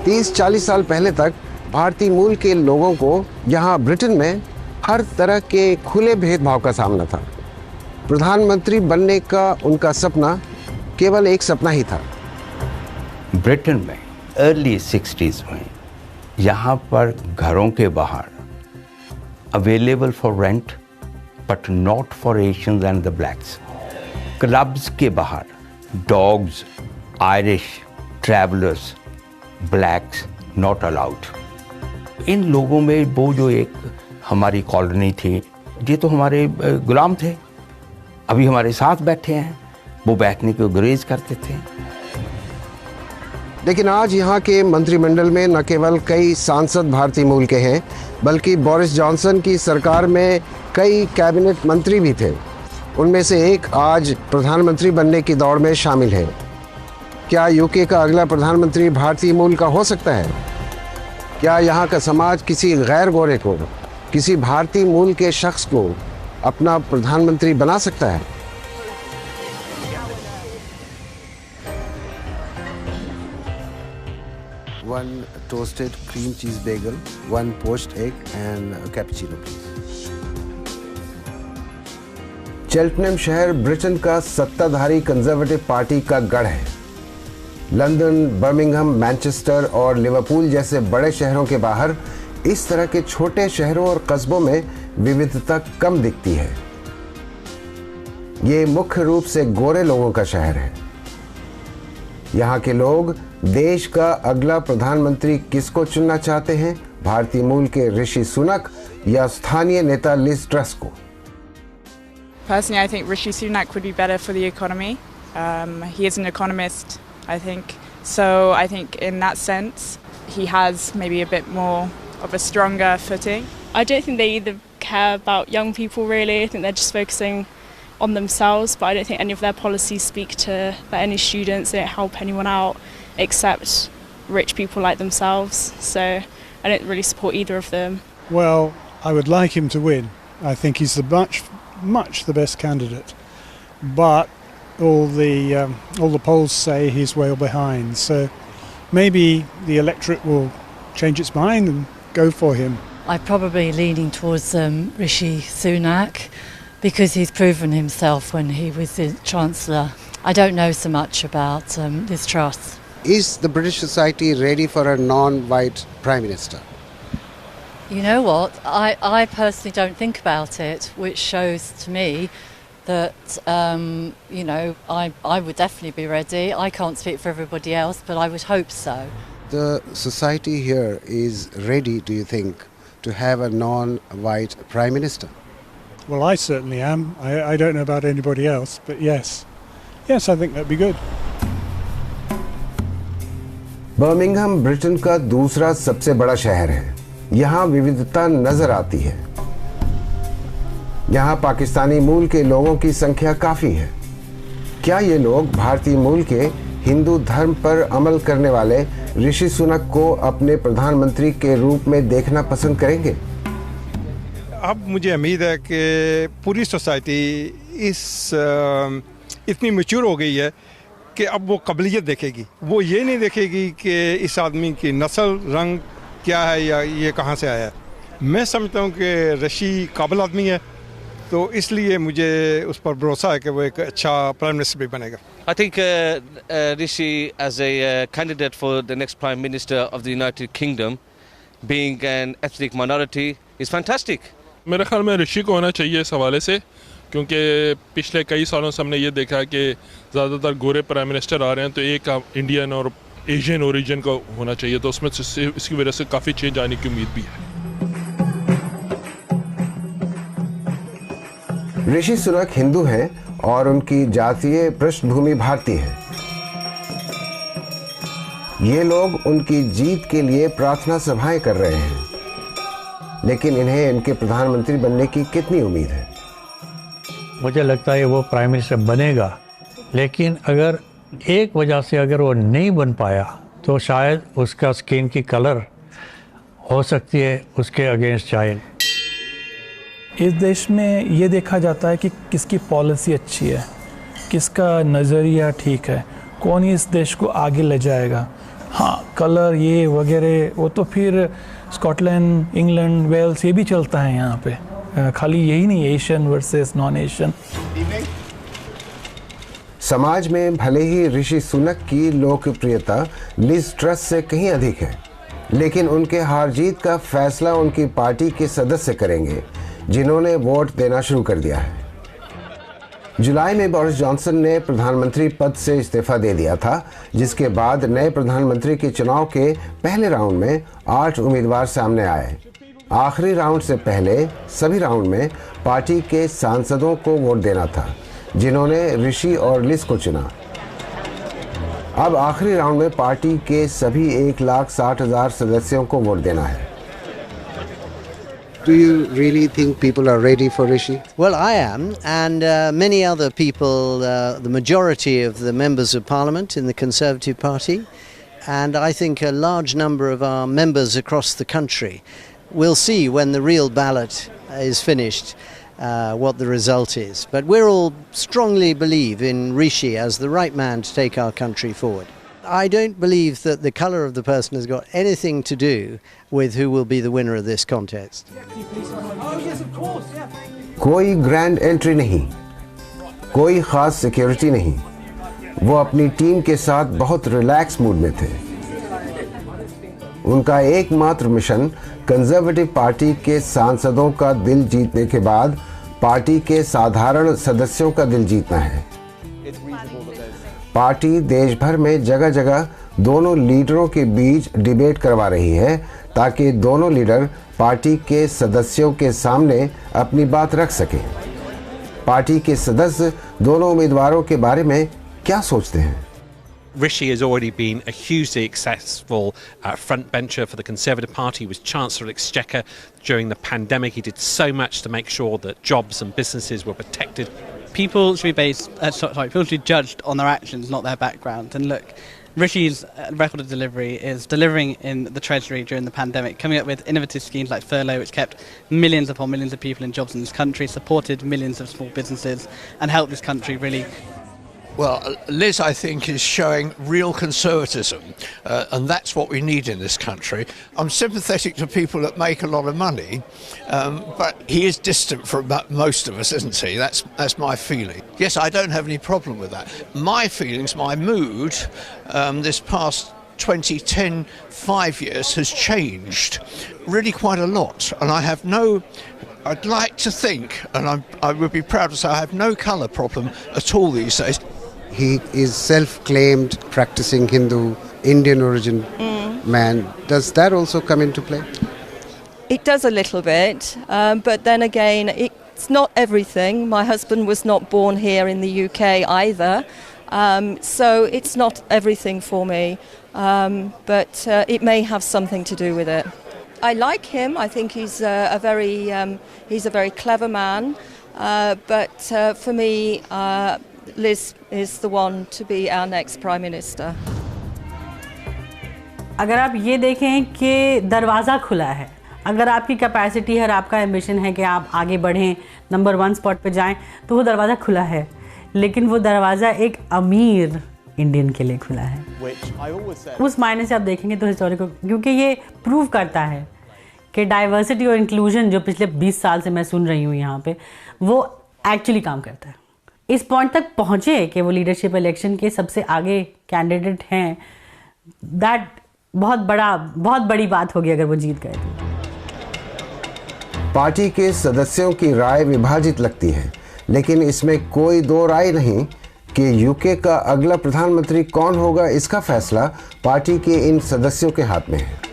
30-40 साल पहले तक भारतीय मूल के लोगों को यहाँ ब्रिटेन में हर तरह के खुले भेदभाव का सामना था। प्रधानमंत्री बनने का उनका सपना केवल एक सपना ही था। ब्रिटेन में अर्ली 60s में यहाँ पर घरों के बाहर available for rent but not for Asians and the blacks, clubs के बाहर dogs, Irish, travellers, blacks not allowed. इन लोगों में वो जो एक हमारी कॉलोनी थी, ये तो हमारे गुलाम थे, अभी हमारे साथ बैठे हैं, वो बैठने को गुरेज करते थे। लेकिन आज यहाँ के मंत्रिमंडल में न केवल कई सांसद भारतीय मूल के हैं, बल्कि बोरिस जॉनसन की सरकार में कई कैबिनेट मंत्री भी थे। उनमें से एक आज प्रधानमंत्री बनने की दौड़ में शामिल है। क्या यूके का अगला प्रधानमंत्री भारतीय मूल का हो सकता है? क्या यहाँ का समाज किसी गैर गोरे को, किसी भारतीय मूल के शख्स को अपना प्रधानमंत्री बना सकता है? One toasted cream cheese bagel, one poached egg and a cappuccino, please. चेल्टनम शहर ब्रिटेन का सत्ताधारी कंजर्वेटिव पार्टी का गढ़ है। लंदन, बर्मिंघम, मैनचेस्टर और लिवरपूल जैसे बड़े शहरों के बाहर इस तरह के छोटे शहरों और कस्बों में विविधता कम दिखती है। ये मुख्य रूप से गोरे लोगों का शहर है। यहाँ के लोग देश का अगला प्रधानमंत्री किसको चुनना चाहते हैं? भारतीय मूल के ऋषि सुनक या स्थानीय नेता लिज ट्रस को? Personally, I think Rishi Sunak would be better for the economy. He is an economist, I think. So I think in that sense, he has maybe a bit more of a stronger footing. I don't think they either care about young people really. I think they're just focusing on themselves, but I don't think any of their policies speak to any students. They don't help anyone out except rich people like themselves. So I don't really support either of them. Well, I would like him to win. I think he's much the best candidate, but all the polls say he's well behind. So maybe the electorate will change its mind and go for him. I'm probably leaning towards Rishi Sunak because he's proven himself when he was the chancellor. I don't know so much about this truss. Is the British society ready for a non-white prime minister? You know what? I personally don't think about it, which shows to me that, I would definitely be ready. I can't speak for everybody else, but I would hope so. The society here is ready, do you think, to have a non-white prime minister? Well, I certainly am. I don't know about anybody else, but yes. Yes, I think that'd be good. Birmingham Britain का दूसरा सबसे बड़ा शहर है। यहाँ विविधता नजर आती है। यहाँ पाकिस्तानी मूल के लोगों की संख्या काफी है। क्या ये लोग भारतीय मूल के हिंदू धर्म पर अमल करने वाले ऋषि सुनक को अपने प्रधानमंत्री के रूप में देखना पसंद करेंगे? अब मुझे उम्मीद है कि पूरी सोसाइटी इतनी मैच्योर हो गई है कि अब वो काबिलियत देखेगी। वो ये नहीं देखेगी कि इस आदमी की नस्ल, रंग क्या है या ये कहाँ से आया है। मैं समझता हूँ कि ऋषि काबिल आदमी है, तो इसलिए मुझे उस पर भरोसा है कि वो एक अच्छा प्राइम मिनिस्टर भी बनेगा। I think Rishi as a candidate for the next Prime Minister of the United Kingdom, being an ethnic minority, is fantastic. मेरे ख्याल में ऋषि को होना चाहिए इस हवाले से, क्योंकि पिछले कई सालों से हमने ये देखा है कि ज़्यादातर गोरे प्राइम मिनिस्टर आ रहे हैं, तो एक इंडियन और एशियन ओरिजिन का होना चाहिए, तो उसमें इसकी वजह से काफ़ी चेंज आने की उम्मीद भी है। ऋषि सुनक हिंदू हैं और उनकी जातीय पृष्ठभूमि भारतीय है। ये लोग उनकी जीत के लिए प्रार्थना सभाएं कर रहे हैं, लेकिन इन्हें इनके प्रधानमंत्री बनने की कितनी उम्मीद है? मुझे लगता है वो प्राइम मिनिस्टर बनेगा, लेकिन अगर एक वजह से अगर वो नहीं बन पाया तो शायद उसका स्किन की कलर हो सकती है उसके अगेंस्ट जाए। इस देश में ये देखा जाता है कि किसकी पॉलिसी अच्छी है, किसका नज़रिया ठीक है, कौन इस देश को आगे ले जाएगा। हाँ, कलर ये वगैरह वो तो फिर स्कॉटलैंड, इंग्लैंड, वेल्स ये भी चलता है यहाँ पे, खाली यही नहीं एशियन वर्सेस नॉन एशियन। समाज में भले ही ऋषि सुनक की लोकप्रियता लिज ट्रस से कहीं अधिक है, लेकिन उनके हार जीत का फैसला उनकी पार्टी के सदस्य करेंगे, जिन्होंने वोट देना शुरू कर दिया है। जुलाई में बोरिस जॉनसन ने प्रधानमंत्री पद से इस्तीफा दे दिया था, जिसके बाद नए प्रधानमंत्री के चुनाव के पहले राउंड में 8 उम्मीदवार सामने आए। आखिरी राउंड से पहले सभी राउंड में पार्टी के सांसदों को वोट देना था, जिन्होंने ऋषि और लिज को चुना। अब आखिरी राउंड में पार्टी के सभी 1,60,000 सदस्यों को वोट देना है। Do you really think people are ready for Rishi? Well, I am, and many other people, the majority of the members of Parliament in the Conservative Party, and I think a large number of our members across the country will see when the real ballot is finished what the result is. But we all strongly believe in Rishi as the right man to take our country forward. I don't believe that the colour of the person has got anything to do with who will be the winner of this contest. कोई grand entry नहीं, कोई खास security नहीं, वो अपनी team के साथ बहुत रिलैक्स मूड में थे। उनका एकमात्र मिशन कंजर्वेटिव पार्टी के सांसदों का दिल जीतने के बाद पार्टी के साधारण सदस्यों का दिल जीतना है। पार्टी देश भर में जगह जगह दोनों लीडरों के बीच डिबेट करवा रही है, ताकि दोनों लीडर पार्टी के सदस्यों के सामने अपनी बात रख सकें। पार्टी के सदस्य दोनों उम्मीदवारों के बारे में क्या सोचते हैं? Rishi has already been a hugely successful frontbencher for the Conservative Party. He was Chancellor of Exchequer during the pandemic. He did so much to make sure that jobs and businesses were protected. People should be people should be judged on their actions, not their background. And look, Rishi's record of delivery is delivering in the Treasury during the pandemic, coming up with innovative schemes like furlough, which kept millions upon millions of people in jobs in this country, supported millions of small businesses, and helped this country really. Well, Liz, I think, is showing real conservatism, and that's what we need in this country. I'm sympathetic to people that make a lot of money, but he is distant from most of us, isn't he? That's my feeling. Yes, I don't have any problem with that. My feelings, my mood, this past 10, 5 years has changed really quite a lot, and I'd like to think, and I would be proud to say, I have no colour problem at all these days. He is self-claimed practicing Hindu, Indian origin man. Does that also come into play? It does a little bit, but then again, it's not everything. My husband was not born here in the UK either, so it's not everything for me, but it may have something to do with it. I like him. I think he's a very clever man, but for me, Liz is the one to be our next Prime Minister. अगर आप ये देखें कि दरवाज़ा खुला है, अगर आपकी कैपेसिटी है और आपका एम्बिशन है कि आप आगे बढ़ें, नंबर 1 स्पॉट पे जाएं, तो वो दरवाज़ा खुला है, लेकिन वो दरवाज़ा एक अमीर इंडियन के लिए खुला है। उस मायने से आप देखेंगे तो हिस्टोरिकल, क्योंकि ये प्रूव करता है कि डाइवर्सिटी और इंक्लूजन जो पिछले 20 साल से मैं सुन रही हूँ यहाँ पे, वो एक्चुअली काम करता है। इस पॉइंट तक पहुँचे कि वो लीडरशिप इलेक्शन के सबसे आगे कैंडिडेट हैं, दैट बहुत बड़ी बात होगी अगर वो जीत गए तो। पार्टी के सदस्यों की राय विभाजित लगती है, लेकिन इसमें कोई दो राय नहीं कि यूके का अगला प्रधानमंत्री कौन होगा, इसका फैसला पार्टी के इन सदस्यों के हाथ में है।